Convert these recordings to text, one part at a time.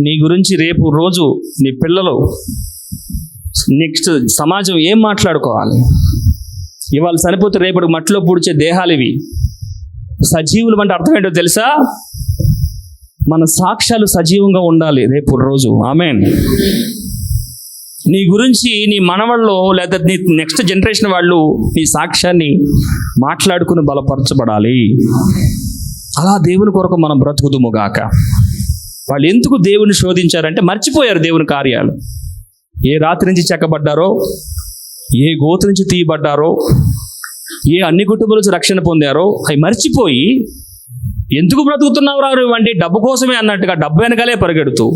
నీ గురించి రేపు రోజు నీ పిల్లలు నెక్స్ట్ సమాజం ఏం మాట్లాడుకోవాలి? ఇవాళ చనిపోతే రేపటి మట్టిలో పూడ్చే దేహాలు ఇవి. సజీవులు అంటే అర్థం ఏంటో తెలుసా? మన సాక్ష్యాలు సజీవంగా ఉండాలి రేపు రోజు. ఆమేన్. నీ గురించి నీ మనవళ్ళు లేదా నీ నెక్స్ట్ జనరేషన్ వాళ్ళు నీ సాక్ష్యాన్ని మాట్లాడుకుని బలపరచబడాలి. అలా దేవుని కొరకు మనం బ్రతుకుదుముగాక. వాళ్ళు ఎందుకు దేవుని శోధించారంటే మర్చిపోయారు దేవుని కార్యాలు. ఏ రాత్రి నుంచి చెక్కబడ్డారో, ఏ గోతు నుంచి తీయబడ్డారో, ఏ అన్ని కుటుంబాల నుంచి రక్షణ పొందారో అవి మర్చిపోయి ఎందుకు బ్రతుకుతున్నావు రారు అంటే డబ్బు కోసమే అన్నట్టుగా డబ్బు వెనకాలే పరిగెడుతూ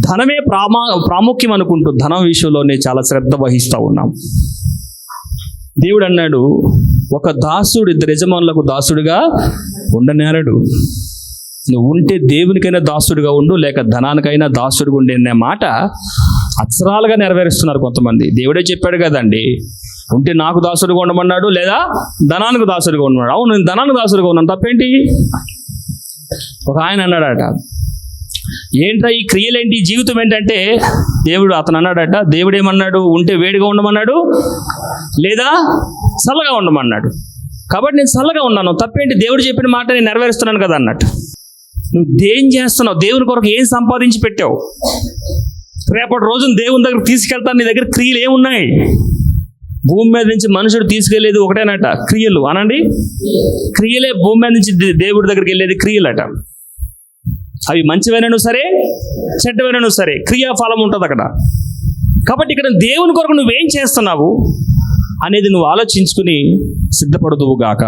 ధనమే ప్రాముఖ్యం అనుకుంటూ ధనం విషయంలోనే చాలా శ్రద్ధ వహిస్తూ ఉన్నాం. దేవుడు అన్నాడు, ఒక దాసుడు ఇద్దరు యజమానులకు దాసుడిగా ఉండనేరడు. నువ్వు ఉంటే దేవునికైనా దాసుడిగా ఉండు, లేక ధనానికైనా దాసుడిగా ఉండే అనే మాట అక్షరాలుగా నెరవేరుస్తున్నారు కొంతమంది. దేవుడే చెప్పాడు కదండి, ఉంటే నాకు దాసుడిగా ఉండమన్నాడు, లేదా ధనానికి దాసుడిగా ఉండమన్నాడు. అవును, నేను ధనానికి దాసుడిగా ఉన్నాను, తప్పేంటి? ఒక ఆయన అన్నాడట, ఏంట్రా ఈ క్రియలేంటి, జీవితం ఏంటంటే దేవుడు అతను అన్నాడట, దేవుడు ఏమన్నాడు? ఉంటే వేడిగా ఉండమన్నాడు, లేదా చల్లగా ఉండమన్నాడు. కాబట్టి నేను చల్లగా ఉన్నాను, తప్పేంటి? దేవుడు చెప్పిన మాట నేను నెరవేరుస్తున్నాను కదా అన్నట్టు. నువ్వు ఏం చేస్తున్నావు? దేవుని కొరకు ఏం సంపాదించి పెట్టావు? రేపటి రోజున దేవుని దగ్గర తీసుకెళ్తాను. నీ దగ్గర క్రియలు ఏమున్నాయి? భూమి మీద నుంచి మనుషుడు తీసుకెళ్లేది ఒకటేనట, క్రియలు. అనండి, క్రియలే భూమి మీద నుంచి దేవుడి దగ్గరికి వెళ్ళేది క్రియలట. అవి మంచివైనను సరే, చెడ్డవైనను సరే, క్రియాఫలం ఉంటుంది అక్కడ. కాబట్టి ఇక్కడ దేవుని కొరకు నువ్వేం చేస్తున్నావు అనేది నువ్వు ఆలోచించుకుని సిద్ధపడుదువుగాక.